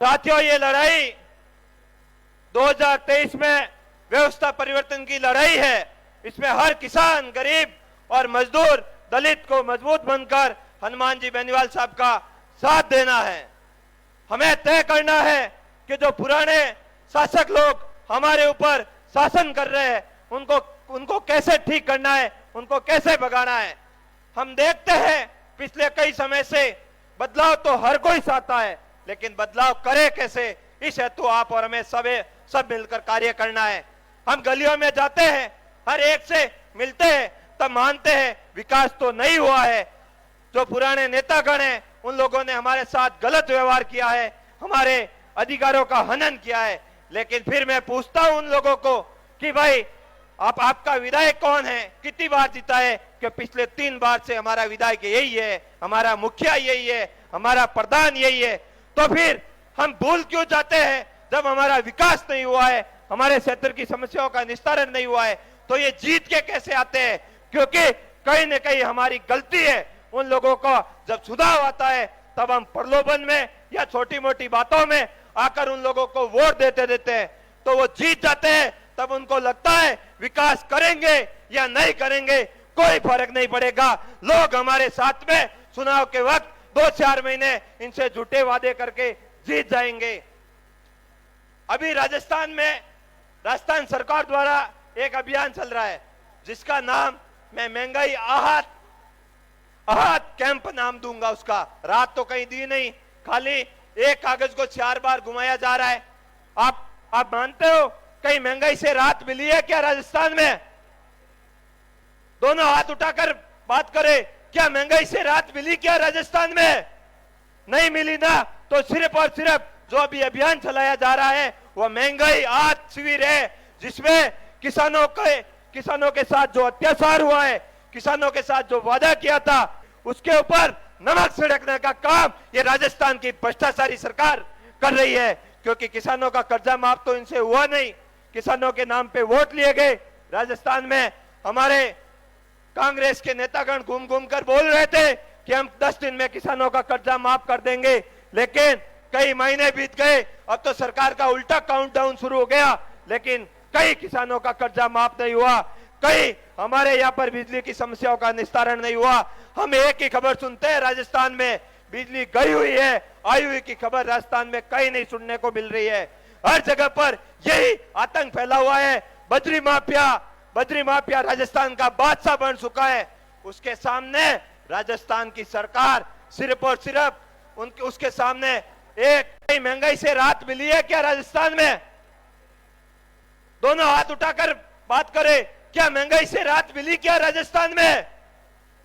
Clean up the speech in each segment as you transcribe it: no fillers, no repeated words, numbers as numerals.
साथियों, ये लड़ाई 2023 में व्यवस्था परिवर्तन की लड़ाई है। इसमें हर किसान, गरीब और मजदूर, दलित को मजबूत बनकर हनुमान जी बेनीवाल साहब का साथ देना है। हमें तय करना है कि जो पुराने शासक लोग हमारे ऊपर शासन कर रहे हैं, उनको कैसे ठीक करना है, उनको कैसे भगाना है। हम देखते हैं पिछले कई समय से बदलाव तो हर कोई चाहता है, लेकिन बदलाव करे कैसे, इस हेतु आप और हमें सब मिलकर कार्य करना है। हम गलियों में जाते हैं, हर एक से मिलते हैं, तब मानते हैं विकास तो नहीं हुआ है। जो पुराने नेतागण हैं, उन लोगों ने हमारे साथ गलत व्यवहार किया है, हमारे अधिकारों का हनन किया है। लेकिन फिर मैं पूछता हूं उन लोगों को कि भाई आपका विधायक कौन है, कितनी बार जीता है? कि पिछले 3 बार से हमारा विधायक यही है, हमारा मुखिया यही है, हमारा प्रधान यही है। तो फिर हम भूल क्यों जाते हैं? जब हमारा विकास नहीं हुआ है, हमारे क्षेत्र की समस्याओं का निस्तारण नहीं हुआ है, तो ये जीत के कैसे आते हैं? क्योंकि कहीं न कहीं हमारी गलती है। उन लोगों को जब सुधार आता है, तब हम प्रलोभन में या छोटी मोटी बातों में आकर उन लोगों को वोट देते हैं, तो वो जीत जाते हैं। तब उनको लगता है विकास करेंगे या नहीं करेंगे, कोई फर्क नहीं पड़ेगा। लोग हमारे साथ में चुनाव के वक्त 2-4 महीने इनसे झूठे वादे करके जीत जाएंगे। अभी राजस्थान राजस्थान सरकार द्वारा एक अभियान चल रहा है, जिसका नाम मैं महंगाई आहत कैंप नाम दूंगा। उसका रात तो कहीं दी नहीं, खाली एक कागज को 4 बार घुमाया जा रहा है। आप मानते हो कहीं महंगाई से राहत मिली है क्या राजस्थान में? दोनों हाथ उठाकर बात करें, क्या महंगाई से राहत मिली क्या राजस्थान में? नहीं मिली ना। तो सिर्फ और सिर्फ जो अभी अभियान चलाया जा रहा है वो महंगाई आहत शिविर है, जिसमें किसानों के साथ जो अत्याचार हुआ है, किसानों के साथ जो वादा किया था, उसके ऊपर नमक छिड़कने का काम ये राजस्थान की भ्रष्टाचारी सरकार कर रही है। क्योंकि किसानों का कर्जा माफ तो इनसे हुआ नहीं, किसानों के नाम पे वोट लिए गए। राजस्थान में हमारे कांग्रेस के नेतागण घूम घूम कर बोल रहे थे कि हम 10 दिन में किसानों का कर्जा माफ कर देंगे, लेकिन कई महीने बीत गए, अब तो सरकार का उल्टा काउंटडाउन शुरू हो गया, लेकिन कई किसानों का कर्जा माफ नहीं हुआ, कई हमारे यहाँ पर बिजली की समस्याओं का निस्तारण नहीं हुआ। हम एक ही खबर सुनते हैं, राजस्थान में बिजली गई हुई है, आई हुई की खबर राजस्थान में कहीं नहीं सुनने को मिल रही है। हर जगह पर यही आतंक फैला हुआ है। बद्री माफिया राजस्थान का बादशाह बन चुका है। उसके सामने राजस्थान की सरकार सिर्फ और सिर्फ उसके सामने एक महंगाई से राहत मिली है क्या राजस्थान में? दोनों हाथ उठाकर बात करें, क्या महंगाई से राहत मिली क्या राजस्थान में?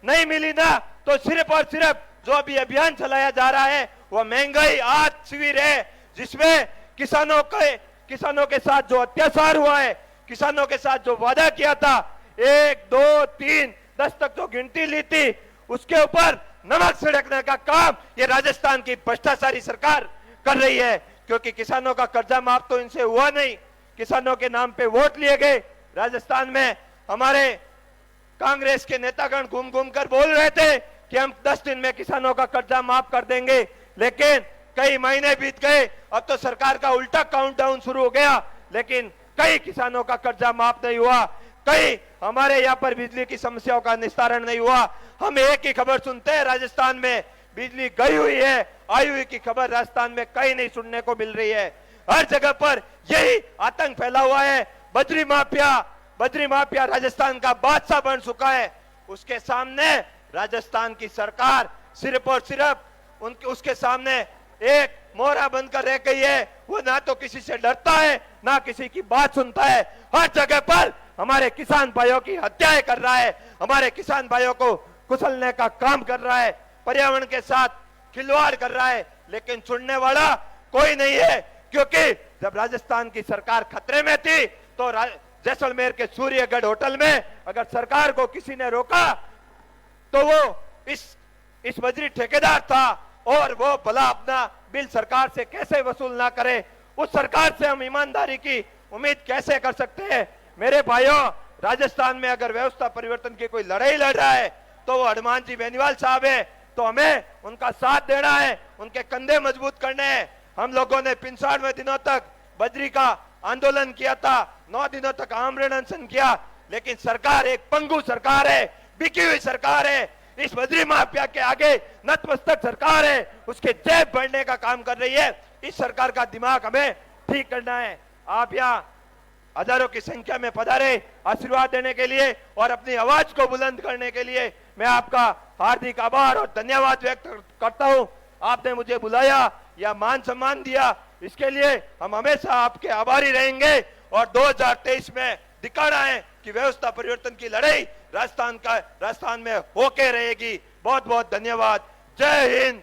नहीं मिली ना। तो सिर्फ और सिर्फ जो अभी अभियान चलाया जा रहा है वो महंगाई आहत शिविर है, जिसमें किसानों के साथ जो अत्याचार हुआ है, किसानों के साथ जो वादा किया था, 1, 2, 3, 10 तक जो गिनती ली थी, उसके ऊपर नमक छिड़कने का काम ये राजस्थान की भ्रष्टाचारी सरकार कर रही है। क्योंकि किसानों का कर्जा माफ तो इनसे हुआ नहीं, किसानों के नाम पे वोट लिए गए। राजस्थान में हमारे कांग्रेस के नेतागण घूम घूम कर बोल रहे थे कि हम 10 दिन में किसानों का कर्जा माफ कर देंगे, लेकिन कई महीने बीत गए, अब तो सरकार का उल्टा काउंटडाउन शुरू हो गया, लेकिन कई किसानों का कर्जा माफ नहीं हुआ, कई हमारे यहाँ पर बिजली की समस्याओं का निस्तारण नहीं हुआ। हम एक ही खबर सुनते हैं, राजस्थान में बिजली गई हुई है, आई हुई की खबर राजस्थान में कहीं नहीं सुनने को मिल रही है। हर जगह पर यही आतंक फैला हुआ है। बद्री माफिया राजस्थान का बादशाह बन चुका है। उसके सामने राजस्थान की सरकार सिर्फ और सिर्फ उसके सामने एक मोहरा बनकर रह गई है। वो ना तो किसी से डरता है, ना किसी की बात सुनता है। हर जगह पर हमारे किसान भाइयों की हत्याएं कर रहा है, हमारे किसान भाइयों को कुचलने का काम कर रहा है, पर्यावरण के साथ खिलवाड़ कर रहा है, लेकिन सुनने वाला कोई नहीं है। क्योंकि जब राजस्थान की सरकार खतरे में थी, तो जैसलमेर के सूर्यगढ़ होटल में अगर सरकार को किसी ने रोका, तो वो इस बजरी ठेकेदार था, और वो भला अपना बिल सरकार से कैसे वसूल ना करे। उस सरकार से हम ईमानदारी की उम्मीद कैसे कर सकते हैं? मेरे भाइयों, राजस्थान में अगर व्यवस्था परिवर्तन की कोई लड़ाई लड़ रहा है तो वो हनुमान जी बेनीवाल साहब है। तो हमें उनका साथ देना है, उनके कंधे मजबूत करने हैं। हम लोगों ने 95 दिनों तक बजरी का आंदोलन किया था, 9 दिनों तक आमरण अनशन किया, लेकिन सरकार एक पंगु सरकार है, बिकी हुई सरकार है। इस बजरी माफिया के आगे नतमस्तक सरकार है, उसके जेब बढ़ने का काम कर रही है। इस सरकार का दिमाग हमें ठीक करना है। आप यहाँ हजारों की संख्या में पधारे आशीर्वाद देने के लिए और अपनी आवाज को बुलंद करने के लिए मैं आपका हार्दिक आभार और धन्यवाद व्यक्त करता हूं। आपने मुझे बुलाया या मान सम्मान दिया, इसके लिए हम हमेशा आपके आभारी रहेंगे और 2023 में दिखाना है कि व्यवस्था परिवर्तन की लड़ाई राजस्थान में होके रहेगी। बहुत बहुत धन्यवाद। जय हिंद,